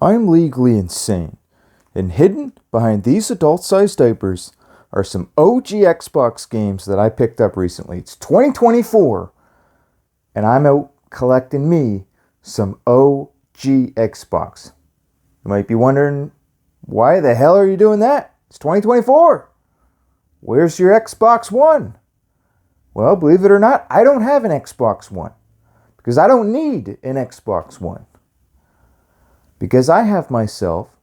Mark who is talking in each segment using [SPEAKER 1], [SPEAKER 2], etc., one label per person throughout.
[SPEAKER 1] I'm legally insane, and hidden behind these adult-sized diapers are some OG Xbox games that I picked up recently. It's 2024, and I'm out collecting me some OG Xbox. You might be wondering, why the hell are you doing that? It's 2024. Where's your Xbox One? Well, believe it or not, I don't have an Xbox One because I don't need an Xbox One. Because I have myself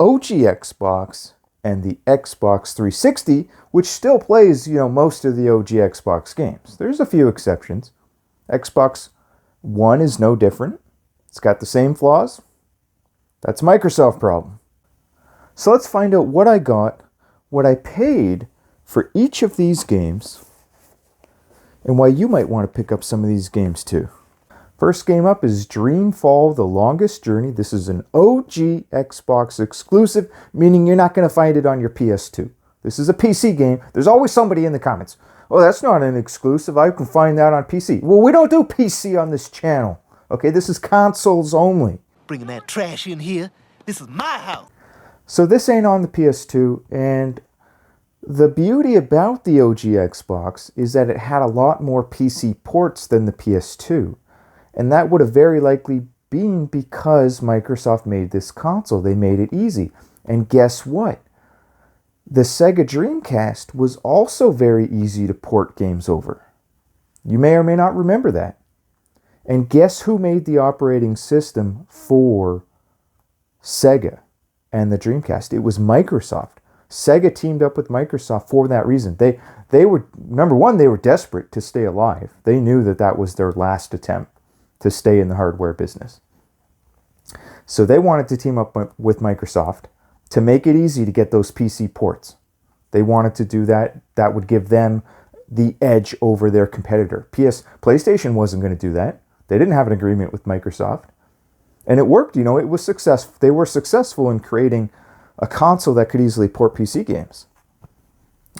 [SPEAKER 1] OG Xbox and the Xbox 360, which still plays, most of the OG Xbox games. There's a few exceptions. Xbox One is no different. It's got the same flaws. That's a Microsoft problem. So let's find out what I got, what I paid for each of these games, and why you might want to pick up some of these games too. First game up is Dreamfall: The Longest Journey. This is an OG Xbox exclusive, meaning you're not going to find it on your PS2. This is a PC game. There's always somebody in the comments, "Oh, that's not an exclusive. I can find that on PC." Well, we don't do PC on this channel. Okay, this is consoles only.
[SPEAKER 2] Bringing that trash in here. This is my house.
[SPEAKER 1] So this ain't on the PS2, and the beauty about the OG Xbox is that it had a lot more PC ports than the PS2. And that would have very likely been because Microsoft made this console. They made it easy. And guess what? The Sega Dreamcast was also very easy to port games over. You may or may not remember that. And guess who made the operating system for Sega and the Dreamcast? It was Microsoft. Sega teamed up with Microsoft for that reason. They were, number one, they were desperate to stay alive. They knew that that was their last attempt to stay in the hardware business. So they wanted to team up with Microsoft to make it easy to get those PC ports. They wanted to do that. That would give them the edge over their competitor. PlayStation wasn't going to do that. They didn't have an agreement with Microsoft. And it worked, it was successful. They were successful in creating a console that could easily port PC games.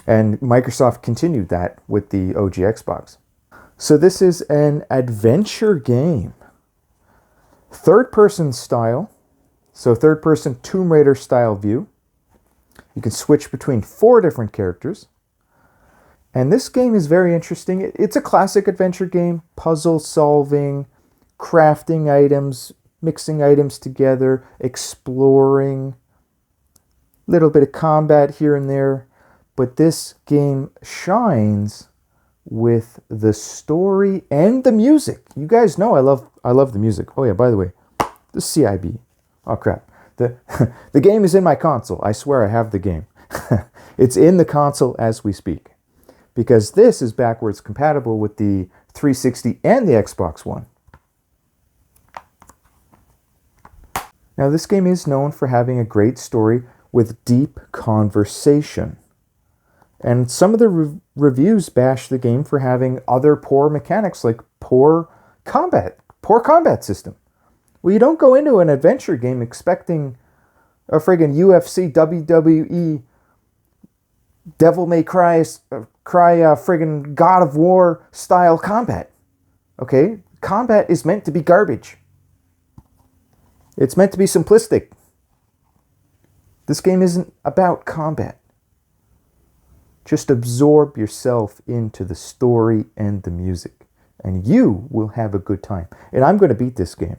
[SPEAKER 1] And Microsoft continued that with the OG Xbox. So this is an adventure game. Third-person style. So third-person Tomb Raider style view. You can switch between 4 different characters. And this game is very interesting. It's a classic adventure game. Puzzle solving, crafting items, mixing items together, exploring. Little bit of combat here and there. But this game shines with the story and the music. You guys know I love the music. Oh yeah, by the way, the CIB. Oh crap. The game is in my console. I swear I have the game. It's in the console as we speak. Because this is backwards compatible with the 360 and the Xbox One. Now this game is known for having a great story with deep conversation. And some of the reviews bash the game for having other poor mechanics, like poor combat system. Well, you don't go into an adventure game expecting a friggin' UFC, WWE, Devil May Cry friggin' God of War style combat. Okay? Combat is meant to be garbage. It's meant to be simplistic. This game isn't about combat. Just absorb yourself into the story and the music, and you will have a good time. And I'm going to beat this game.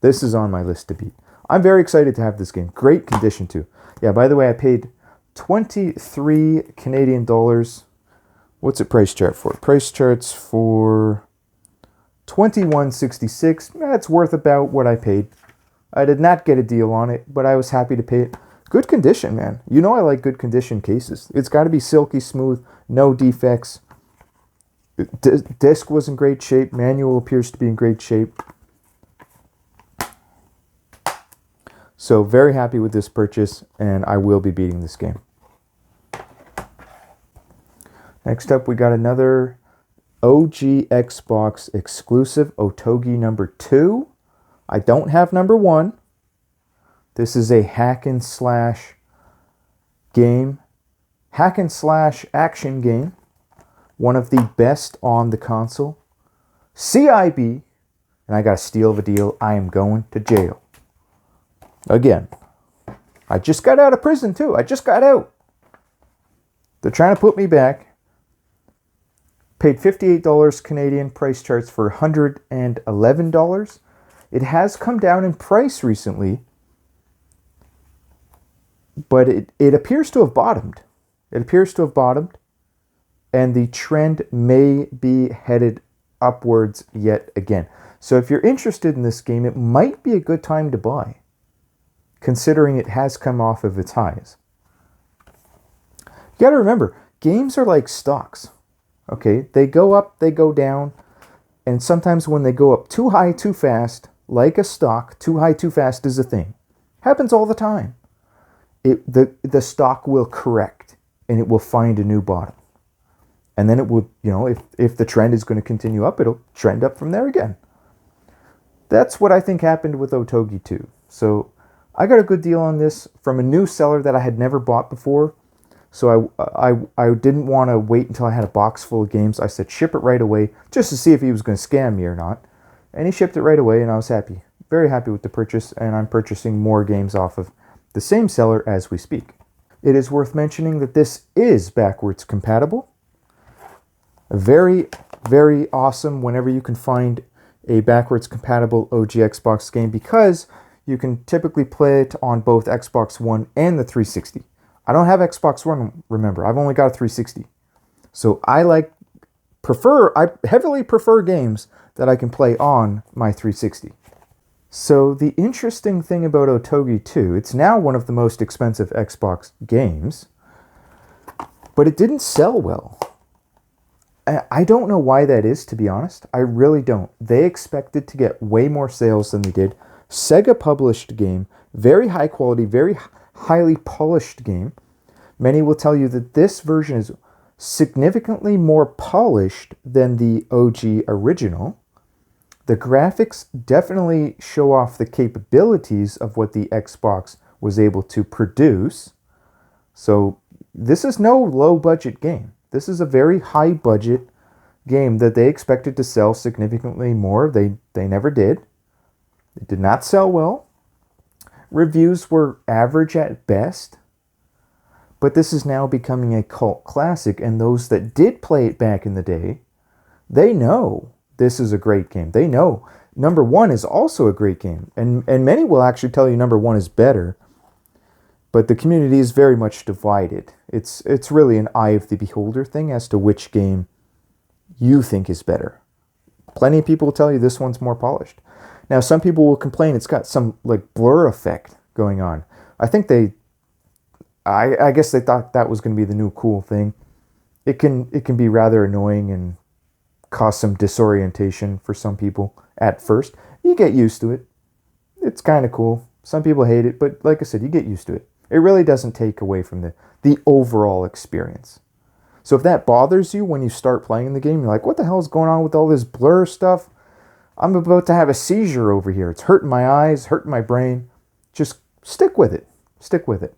[SPEAKER 1] This is on my list to beat. I'm very excited to have this game. Great condition too. Yeah, by the way, I paid 23 Canadian dollars. What's it price chart for? Price charts for $21.66. That's worth about what I paid. I did not get a deal on it, but I was happy to pay it. Good condition, man. You know I like good condition cases. It's got to be silky smooth, no defects. Disc was in great shape. Manual appears to be in great shape. So very happy with this purchase, and I will be beating this game. Next up, we got another OG Xbox exclusive, Otogi number 2. I don't have number 1. This is a hack and slash game. Hack and slash action game. One of the best on the console. CIB, and I got a steal of a deal, I am going to jail. Again. I just got out of prison too. I just got out. They're trying to put me back. Paid $58 Canadian, price charts for $111. It has come down in price recently, but it appears to have bottomed. It appears to have bottomed, and the trend may be headed upwards yet again. So if you're interested in this game, it might be a good time to buy, considering it has come off of its highs. You got to remember, games are like stocks. Okay, they go up, they go down, and sometimes when they go up too high, too fast, like a stock, too high, too fast is a thing. Happens all the time. The stock will correct, and it will find a new bottom. And then it will, if the trend is going to continue up, it'll trend up from there again. That's what I think happened with Otogi 2. So I got a good deal on this from a new seller that I had never bought before. So I didn't want to wait until I had a box full of games. I said ship it right away just to see if he was going to scam me or not. And he shipped it right away, and I was happy. Very happy with the purchase, and I'm purchasing more games off of the same seller as we speak. It is worth mentioning that this is backwards compatible. Very, very awesome whenever you can find a backwards compatible OG Xbox game, because you can typically play it on both Xbox One and the 360. I don't have Xbox One, remember. I've only got a 360. So I heavily prefer games that I can play on my 360. So the interesting thing about Otogi 2, it's now one of the most expensive Xbox games, but it didn't sell well. I don't know why that is, to be honest. I really don't. They expected to get way more sales than they did. Sega published game, very high quality, very highly polished game. Many will tell you that this version is significantly more polished than the OG original. The graphics definitely show off the capabilities of what the Xbox was able to produce. So this is no low budget game. This is a very high budget game that they expected to sell significantly more. They never did. It did not sell well. Reviews were average at best. But this is now becoming a cult classic, and those that did play it back in the day, they know this is a great game. They know number one is also a great game. And many will actually tell you number one is better. But the community is very much divided. It's really an eye of the beholder thing as to which game you think is better. Plenty of people will tell you this one's more polished. Now, some people will complain it's got some like blur effect going on. I guess they thought that was going to be the new cool thing. It can be rather annoying and cause some disorientation for some people at first. You get used to it. It's kind of cool. Some people hate it, but like I said, you get used to it. It really doesn't take away from the overall experience. So if that bothers you when you start playing the game, you're like, what the hell is going on with all this blur stuff? I'm about to have a seizure over here. It's hurting my eyes, hurting my brain. Just stick with it. Stick with it.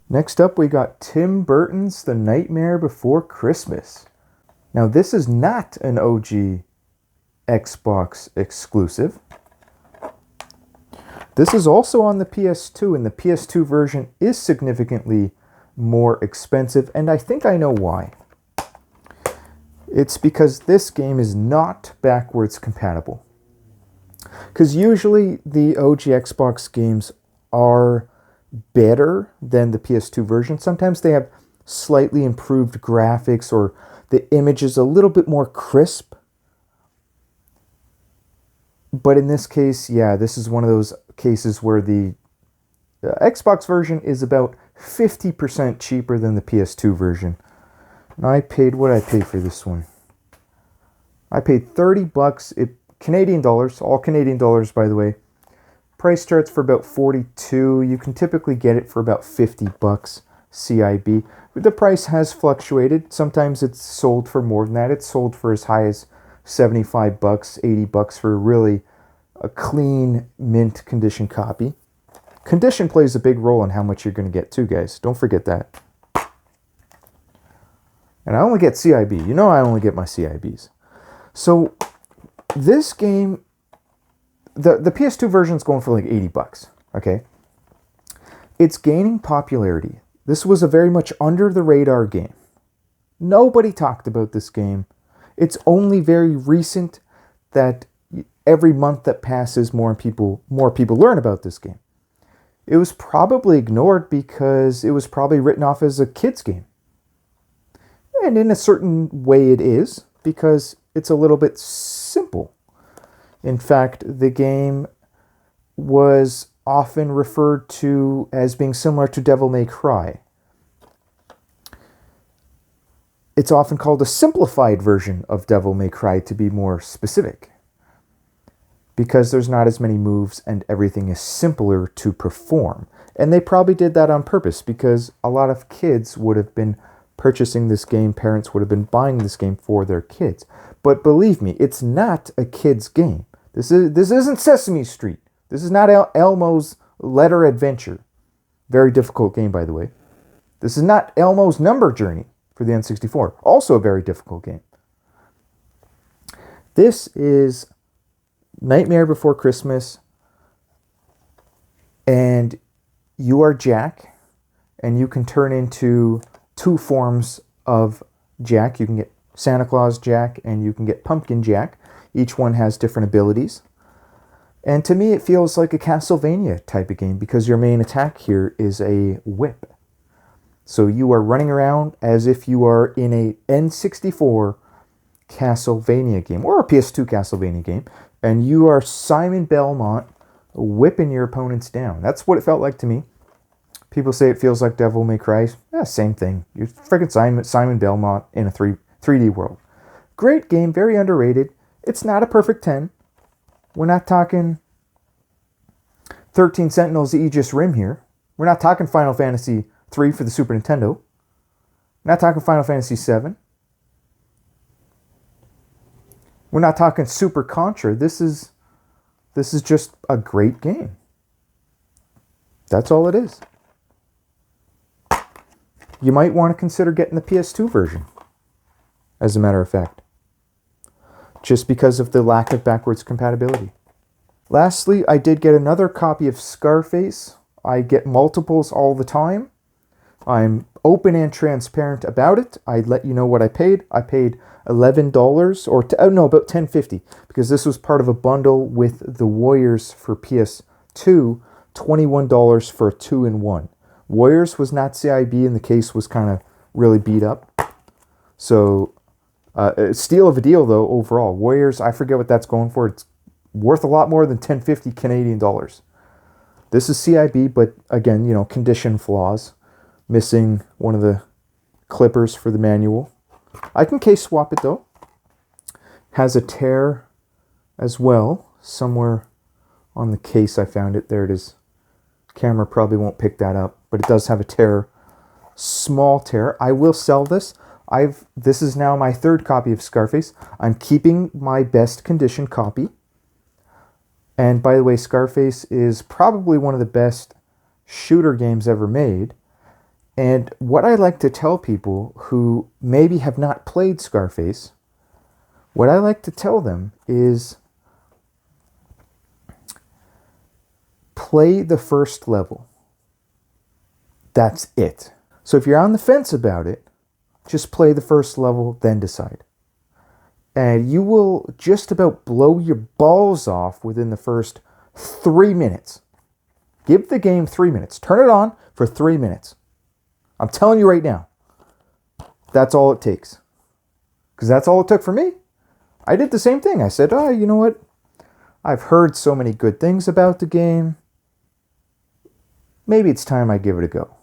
[SPEAKER 1] Next up, we got Tim Burton's The Nightmare Before Christmas. Now, this is not an OG Xbox exclusive. This is also on the PS2, and the PS2 version is significantly more expensive, and I think I know why. It's because this game is not backwards compatible. Because usually the OG Xbox games are better than the PS2 version. Sometimes they have slightly improved graphics, or the image is a little bit more crisp. But in this case, yeah, this is one of those cases where the Xbox version is about 50% cheaper than the PS2 version. And what did I pay for this one? I paid $30, Canadian dollars, all Canadian dollars, by the way. Price starts for about $42. You can typically get it for about $50 CIB. The price has fluctuated. Sometimes it's sold for more than that. It's sold for as high as $75, $80 for really a clean mint condition copy. Condition plays a big role in how much you're going to get too, guys. Don't forget that. And I only get CIB. You know I only get my CIBs. So this game, the PS2 version is going for like $80, okay? It's gaining popularity. This was a very much under the radar game. Nobody talked about this game. It's only very recent that every month that passes, more people learn about this game. It was probably ignored because it was probably written off as a kid's game. And in a certain way it is, because it's a little bit simple. In fact, the game was often referred to as being similar to Devil May Cry. It's often called a simplified version of Devil May Cry, to be more specific, because there's not as many moves and everything is simpler to perform. And they probably did that on purpose, because a lot of kids would have been purchasing this game, parents would have been buying this game for their kids. But believe me, it's not a kid's game. This isn't Sesame Street. This is not Elmo's Letter Adventure. Very difficult game, by the way. This is not Elmo's Number Journey for the N64. Also a very difficult game. This is Nightmare Before Christmas, and you are Jack, and you can turn into two forms of Jack. You can get Santa Claus Jack, and you can get Pumpkin Jack. Each one has different abilities. And to me, it feels like a Castlevania type of game, because your main attack here is a whip. So you are running around as if you are in a N64 Castlevania game, or a PS2 Castlevania game, and you are Simon Belmont whipping your opponents down. That's what it felt like to me. People say it feels like Devil May Cry. Yeah, same thing. You're freaking Simon Belmont in a 3D world. Great game, very underrated. It's not a perfect 10. We're not talking 13 Sentinels Aegis Rim here. We're not talking Final Fantasy 3 for the Super Nintendo. We're not talking Final Fantasy 7. We're not talking Super Contra. This is just a great game. That's all it is. You might want to consider getting the PS2 version, as a matter of fact, just because of the lack of backwards compatibility. Lastly, I did get another copy of Scarface. I get multiples all the time. I'm open and transparent about it. I let you know what I paid. I paid $11 or about $10.50, because this was part of a bundle with the Warriors for PS2, $21 for a 2-in-1. Warriors was not CIB, and the case was kind of really beat up. So, steal of a deal though overall. Warriors, I forget what that's going for. It's worth a lot more than $10.50 Canadian dollars. This is CIB, but again, condition flaws. Missing one of the clippers for the manual. I can case swap it though. Has a tear as well. Somewhere on the case I found it. There it is. Camera probably won't pick that up, but it does have a tear. Small tear. I will sell this. This is now my third copy of Scarface. I'm keeping my best condition copy. And by the way, Scarface is probably one of the best shooter games ever made. And what I like to tell people who maybe have not played Scarface, what I like to tell them is play the first level. That's it. So if you're on the fence about it, just play the first level, then decide. And you will just about blow your balls off within the first 3 minutes. Give the game 3 minutes. Turn it on for 3 minutes. I'm telling you right now, that's all it takes. Because that's all it took for me. I did the same thing. I said, you know what? I've heard so many good things about the game. Maybe it's time I give it a go.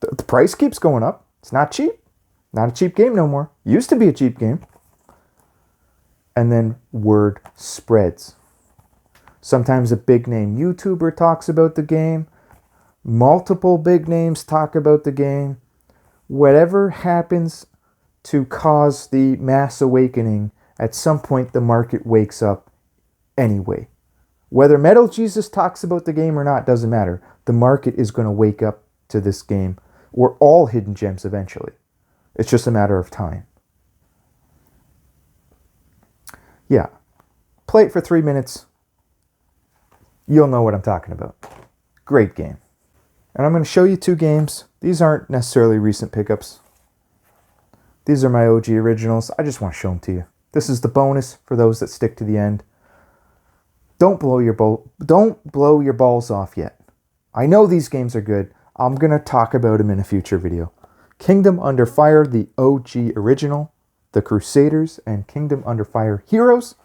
[SPEAKER 1] The price keeps going up. It's not cheap. Not a cheap game no more. Used to be a cheap game. And then word spreads. Sometimes a big name YouTuber talks about the game. Multiple big names talk about the game. Whatever happens to cause the mass awakening, at some point the market wakes up anyway. Whether Metal Jesus talks about the game or not doesn't matter. The market is going to wake up to this game or all hidden gems eventually. It's just a matter of time. Yeah. Play it for 3 minutes. You'll know what I'm talking about. Great game. And I'm going to show you 2 games. These aren't necessarily recent pickups. These are my OG originals. I just want to show them to you. This is the bonus for those that stick to the end. Don't blow your balls off yet. I know these games are good. I'm going to talk about them in a future video. Kingdom Under Fire, the OG original, The Crusaders, and Kingdom Under Fire Heroes.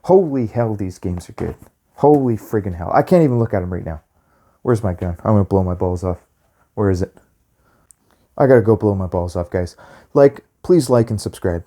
[SPEAKER 1] Holy hell, these games are good. Holy friggin' hell. I can't even look at them right now. Where's my gun? I'm going to blow my balls off. Where is it? I got to go blow my balls off, guys. Please like and subscribe.